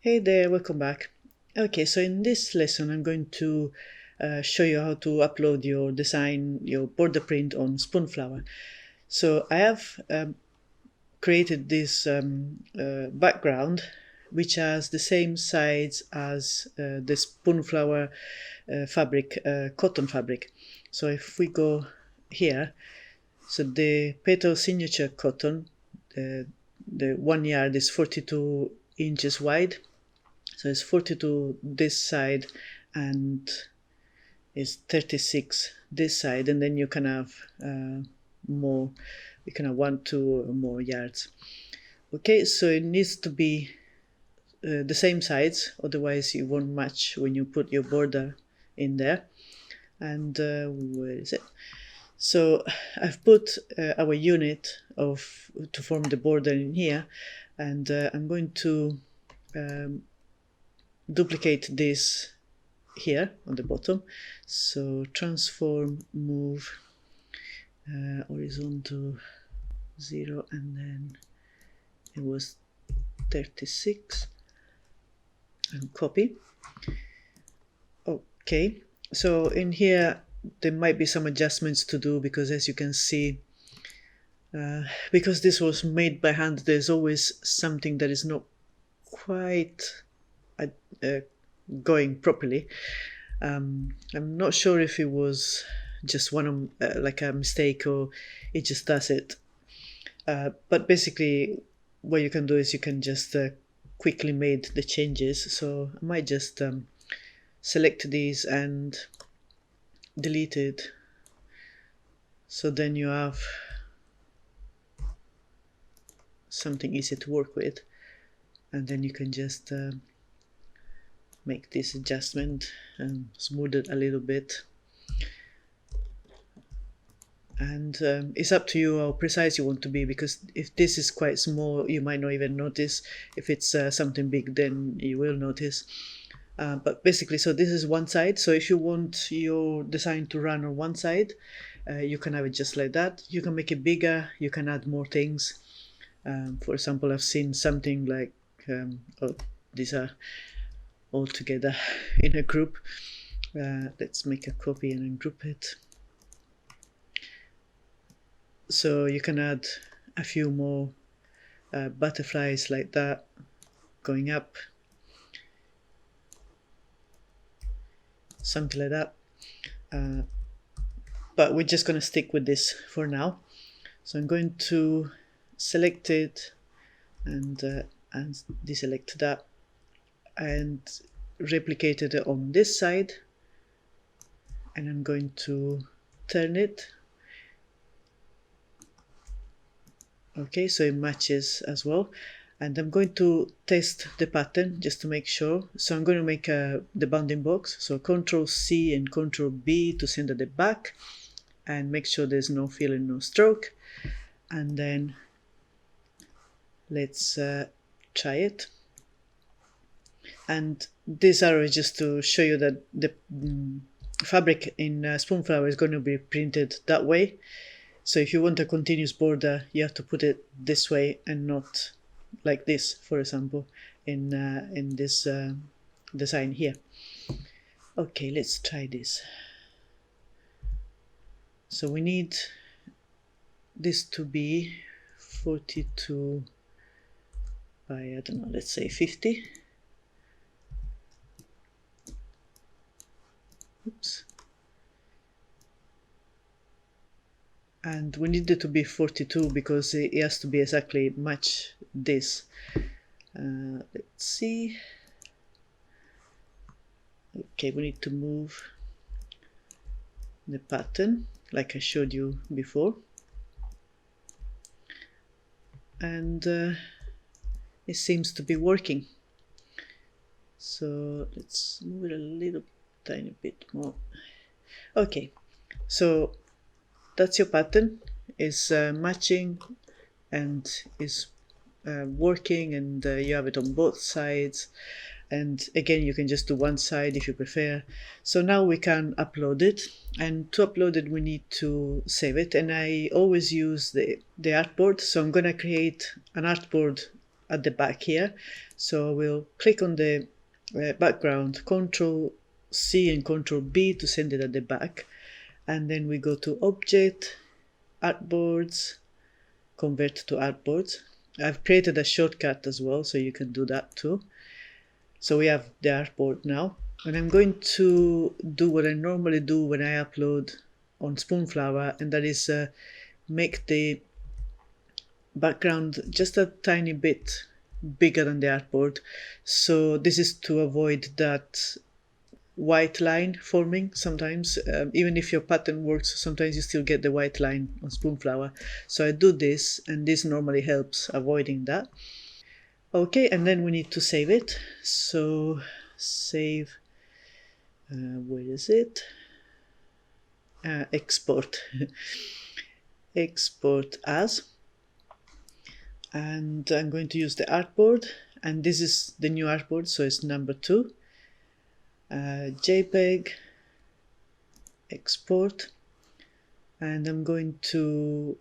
Hey there, welcome back. Okay, so in this lesson, I'm going to show you how to upload your design, your border print on Spoonflower. So I have created this background which has the same size as the Spoonflower fabric, cotton fabric. So if we go here, so the petal signature cotton, the 1 yard is 42 inches wide. So it's 42 this side and it's 36 this side, and then you can have more, you can have 1, 2 or more yards. Okay, so it needs to be the same size, otherwise it won't match when you put your border in there. And where is it? So I've put our unit to form the border in here, and I'm going to duplicate this here on the bottom. So transform, move horizontal 0, and then it was 36, and copy. Okay, so in here there might be some adjustments to do, because as you can see, because this was made by hand, there's always something that is not quite going properly. I'm not sure if it was just like a mistake, or it just does it. But basically, what you can do is you can just quickly make the changes. So I might just select these and delete it. So then you have something easy to work with, and then you can just make this adjustment and smooth it a little bit. And it's up to you how precise you want to be, because if this is quite small, you might not even notice. If it's something big, then you will notice. But basically, so this is one side. So if you want your design to run on one side, you can have it just like that. You can make it bigger, you can add more things. For example, I've seen something like, oh, these are all together in a group. Let's make a copy and then group it. So you can add a few more butterflies like that going up, something like that. But we're just going to stick with this for now. So I'm going to select it and deselect that, and replicate it on this side, and I'm going to turn it. Okay, so it matches as well, and I'm going to test the pattern just to make sure. So I'm going to make the bounding box, so Ctrl C and Ctrl B to send at the back and make sure there's no fill and no stroke, and then let's try it. And this arrow is just to show you that the fabric in Spoonflower is going to be printed that way. So if you want a continuous border, you have to put it this way and not like this, for example, in this design here. Okay, let's try this. So we need this to be 42 by, I don't know, let's say 50. Oops. And we need it to be 42 because it has to be exactly match this. Let's see. Okay, we need to move the pattern like I showed you before. And it seems to be working. So let's move it a little tiny bit more. Okay, so that's your pattern. Is matching and is working, and you have it on both sides. And again, you can just do one side if you prefer. So now we can upload it, and to upload it we need to save it, and I always use the artboard. So I'm going to create an artboard at the back here. So we'll click on the background, Control C and Control B to send it at the back. And then we go to Object, Artboards, Convert to Artboards. I've created a shortcut as well, so you can do that too. So we have the artboard now. And I'm going to do what I normally do when I upload on Spoonflower, and that is make the background just a tiny bit bigger than the artboard. So this is to avoid that white line forming sometimes. Even if your pattern works, sometimes you still get the white line on Spoonflower. So I do this, and this normally helps avoiding that. Okay, and then we need to save it. So save, where is it? Export. Export as. And I'm going to use the artboard, and this is the new artboard, so it's number 2. JPEG, export, and I'm going to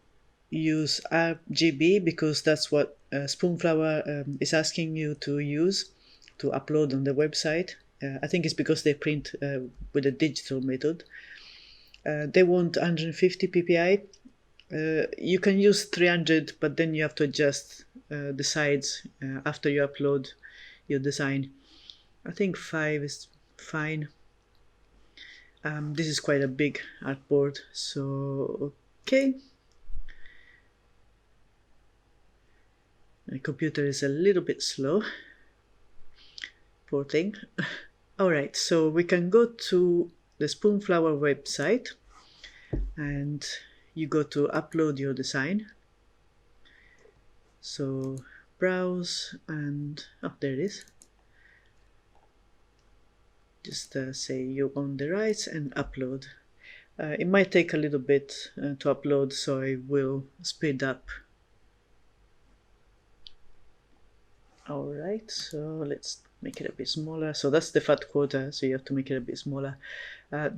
use RGB because that's what Spoonflower is asking you to use to upload on the website. I think it's because they print with a digital method. They want 150 ppi. You can use 300, but then you have to adjust the sides after you upload your design. I think 5 is fine. This is quite a big artboard, so okay. My computer is a little bit slow. Poor thing. Alright, so we can go to the Spoonflower website, and you go to upload your design. So browse, and oh, there it is. Just say you own the rights and upload. It might take a little bit to upload, so I will speed up. Alright, so let's make it a bit smaller. So that's the fat quota, so you have to make it a bit smaller.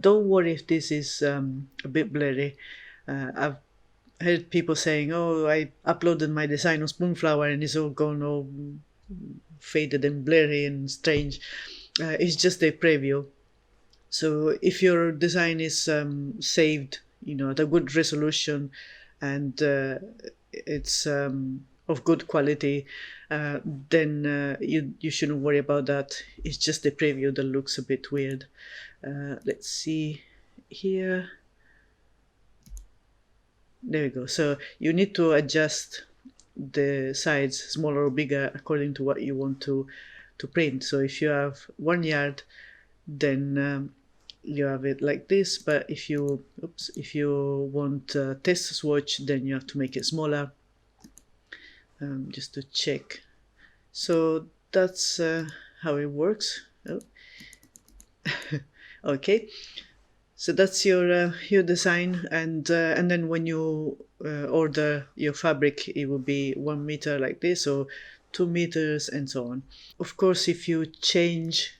Don't worry if this is a bit blurry. I've heard people saying, oh, I uploaded my design on Spoonflower and it's all gone all faded and blurry and strange. It's just a preview. So if your design is saved, at a good resolution, and it's of good quality, then you shouldn't worry about that. It's just a preview that looks a bit weird. Let's see here. There we go. So you need to adjust the sides smaller or bigger according to what you want to print. So if you have 1 yard, then you have it like this. But if you want a test swatch, then you have to make it smaller. Just to check. So that's how it works. Oh. Okay. So that's your design, and then when you order your fabric, it will be 1 meter like this, or 2 meters, and so on. Of course, if you change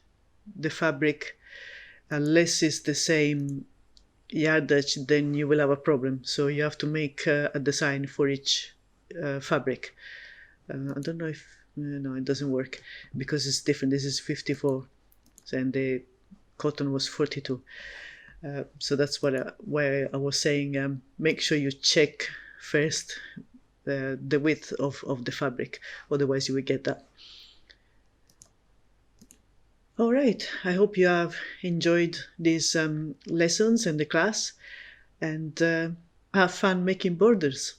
the fabric, unless it's the same yardage, then you will have a problem. So you have to make a design for each fabric. I don't know if no, it doesn't work because it's different. This is 54, and the cotton was 42. So that's why I was saying make sure you check first the width of the fabric, otherwise you will get that. Alright, I hope you have enjoyed these lessons and the class, and have fun making borders.